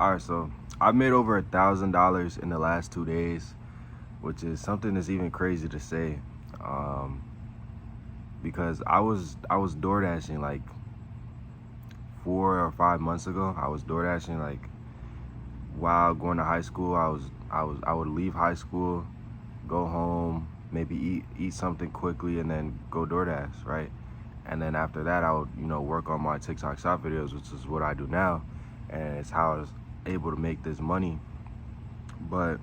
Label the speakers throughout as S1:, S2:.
S1: All right, so I made over $1,000 in the last 2 days, which is something that's even crazy to say, um, because I was door dashing like 4 or 5 months ago. I was door dashing like while going to high school. I would leave high school, go home, maybe eat something quickly, and then go DoorDash, right? And then after that, I would work on my TikTok shop videos, which is what I do now, and it's how I was able to make this money. But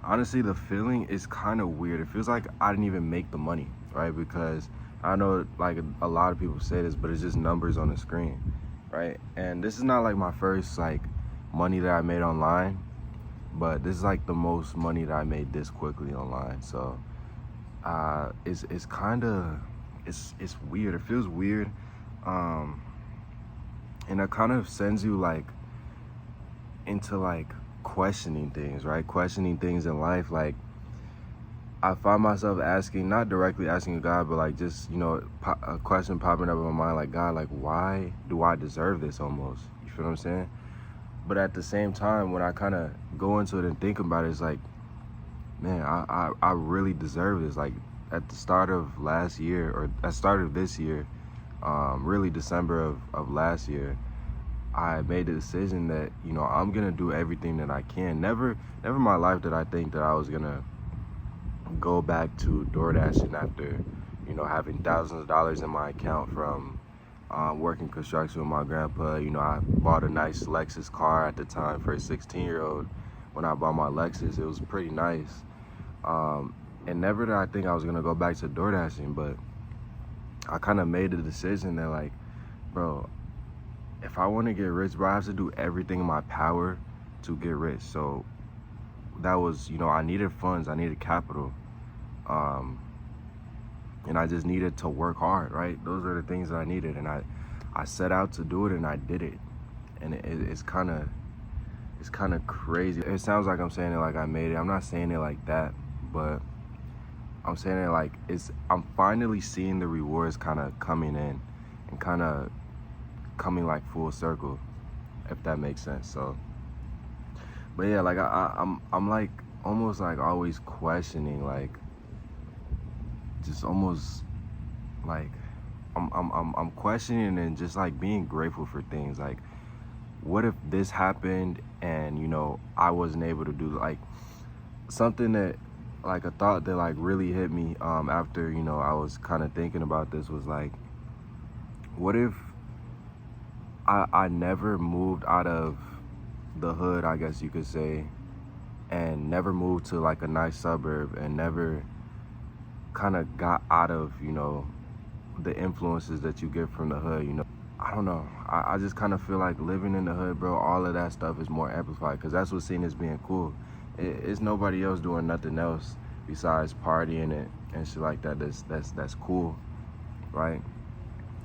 S1: honestly, the feeling is kind of weird. It feels like I didn't even make the money, right? Because I know like a lot of people say this, but it's just numbers on the screen, right? And this is not like my first like money that I made online, but this is like the most money that I made this quickly online. So it's kind of it's weird. It feels weird, um, and it kind of sends you like into like questioning things, right? Questioning things in life. Like I find myself asking, not directly asking God, but like just a question popping up in my mind, like, God, like, why do I deserve this? Almost, you feel what I'm saying? But at the same time, when I kind of go into it and think about it, it's like, man, I really deserve this. Like at the start of last year, or at the start of this year, really December of last year, I made the decision that I'm gonna do everything that I can. Never in my life did I think that I was gonna go back to door dashing after having thousands of dollars in my account from working construction with my grandpa. I bought a nice Lexus car at the time for a 16-year-old. When I bought my Lexus, it was pretty nice. And never did I think I was gonna go back to door dashing, but I kind of made the decision that, like, bro, if I want to get rich, bro, I have to do everything in my power to get rich. So that was, I needed funds, I needed capital, and I just needed to work hard, right? Those are the things that I needed, and I set out to do it, and I did it. And it's kind of crazy. It sounds like I'm saying it like I made it. I'm not saying it like that, but I'm saying it like I'm finally seeing the rewards kind of coming in and kind of coming like full circle, if that makes sense. So, but yeah, like I'm like almost like always questioning, like just almost like I'm questioning and just like being grateful for things. Like, what if this happened and I wasn't able to do, like, something that, like, a thought that like really hit me after I was kind of thinking about this was like, what if I never moved out of the hood, I guess you could say, and never moved to like a nice suburb, and never kind of got out of the influences that you get from the hood. I don't know, I just kind of feel like living in the hood, bro, all of that stuff is more amplified, because that's what's seen as being cool. It's nobody else doing nothing else besides partying and shit like that. That's cool, right?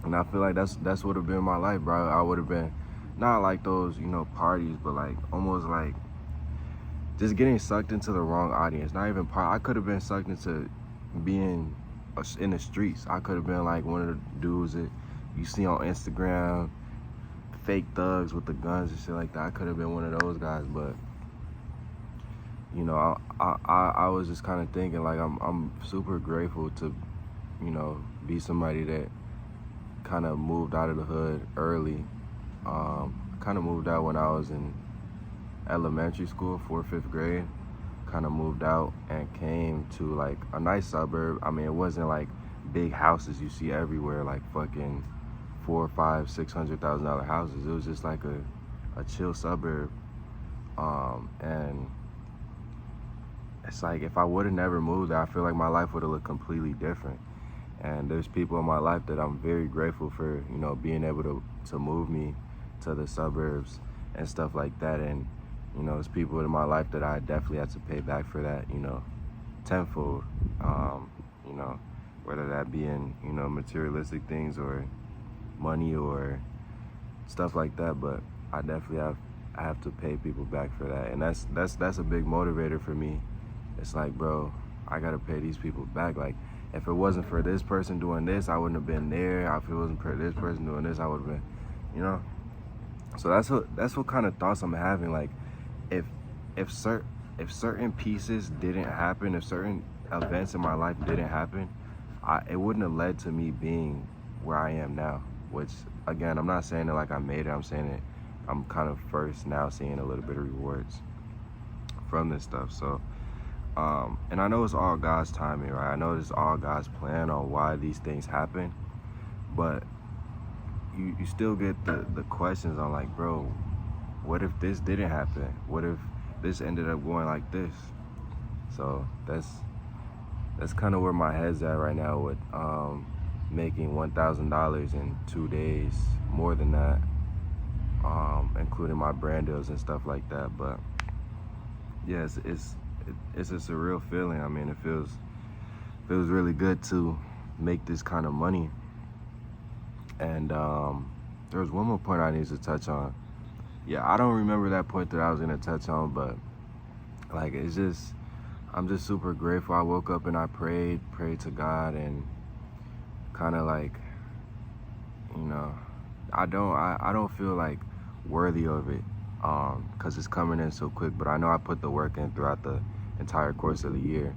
S1: And I feel like that's would have been my life, bro. I would have been not like those parties, but like almost like just getting sucked into the wrong audience. Not even I could have been sucked into being in the streets. I could have been like one of the dudes that you see on Instagram, fake thugs with the guns and shit like that. I could have been one of those guys. But I was just kind of thinking, like, I'm super grateful to be somebody that kind of moved out of the hood early. Kind of moved out when I was in elementary school, 4th, 5th grade. Kind of moved out and came to like a nice suburb. I mean, it wasn't like big houses you see everywhere, like fucking $400,000, $500,000, $600,000 houses. It was just like a chill suburb. And it's like, if I would have never moved there, I feel like my life would have looked completely different. And there's people in my life that I'm very grateful for, being able to move me to the suburbs and stuff like that. And there's people in my life that I definitely have to pay back for that, tenfold. Whether that be in materialistic things or money or stuff like that. But I definitely have to pay people back for that, and that's a big motivator for me. It's like, bro, I gotta pay these people back. Like, if it wasn't for this person doing this, I wouldn't have been there. If it wasn't for this person doing this, I would have been, So that's what kind of thoughts I'm having. Like, if if certain if certain pieces didn't happen, if certain events in my life didn't happen, it wouldn't have led to me being where I am now. Which, again, I'm not saying that like I made it. I'm saying that I'm kind of first now seeing a little bit of rewards from this stuff. So, and I know it's all God's timing, right? I know it's all God's plan on why these things happen, but you still get the questions on like, bro, what if this didn't happen? What if this ended up going like this? So that's kind of where my head's at right now with making $1,000 in 2 days, more than that, including my brand deals and stuff like that. But yeah, it's a surreal feeling. I mean, it feels really good to make this kind of money. And there was one more point I need to touch on. Yeah, I don't remember that point that I was gonna touch on, but like, I'm just super grateful. I woke up and I prayed to God, and kind of like, you know, I don't feel like worthy of it, because it's coming in so quick. But I know I put the work in throughout the entire course of the year,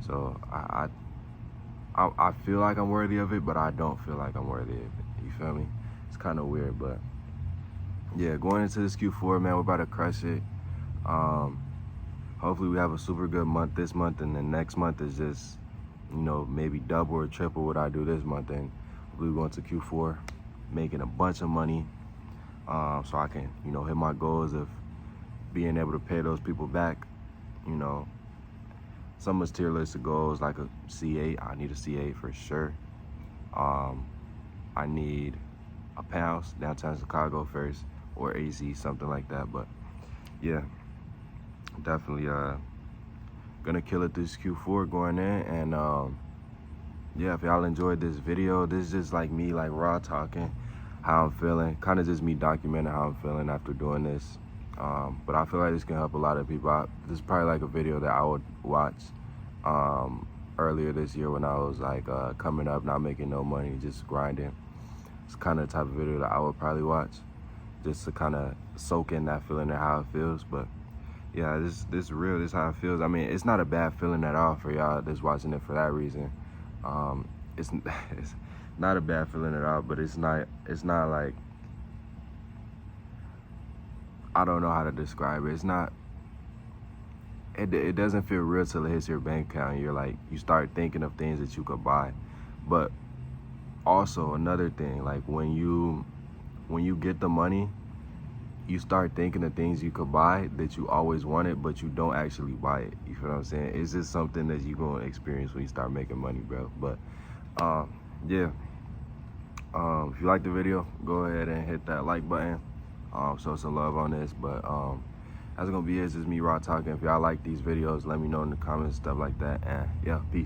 S1: so I feel like I'm worthy of it, but I don't feel like I'm worthy of it. You feel me? It's kind of weird, but yeah, going into this Q4, man, we're about to crush it. Hopefully we have a super good month this month, and then next month is just, you know, maybe double or triple what I do this month. And we go into Q4 making a bunch of money, so I can, you know, hit my goals of being able to pay those people back. You know, some of tier list of goals like a C8. I need a C8 for sure. I need a penthouse downtown Chicago first, or AZ, something like that. But yeah, definitely gonna kill it this Q4 going in. And yeah, if y'all enjoyed this video, this is just like me, like raw talking how I'm feeling, kind of just me documenting how I'm feeling after doing this. But I feel like this can help a lot of people. This is probably like a video that I would watch earlier this year when I was like coming up, not making no money, just grinding. It's kind of the type of video that I would probably watch, just to kind of soak in that feeling and how it feels. But yeah, this real, this how it feels. I mean, it's not a bad feeling at all for y'all that's watching it for that reason. It's not a bad feeling at all, but it's not like, I don't know how to describe it. It's not, it doesn't feel real till it hits your bank account, and you're like, you start thinking of things that you could buy. But also another thing, like when you get the money, you start thinking of things you could buy that you always wanted, but you don't actually buy it. You feel what I'm saying? It's just something that you're gonna experience when you start making money, bro. But yeah, if you like the video, go ahead and hit that like button, show some love on this. But that's gonna be it. It's just me raw talking. If y'all like these videos, let me know in the comments, stuff like that. And yeah, peace.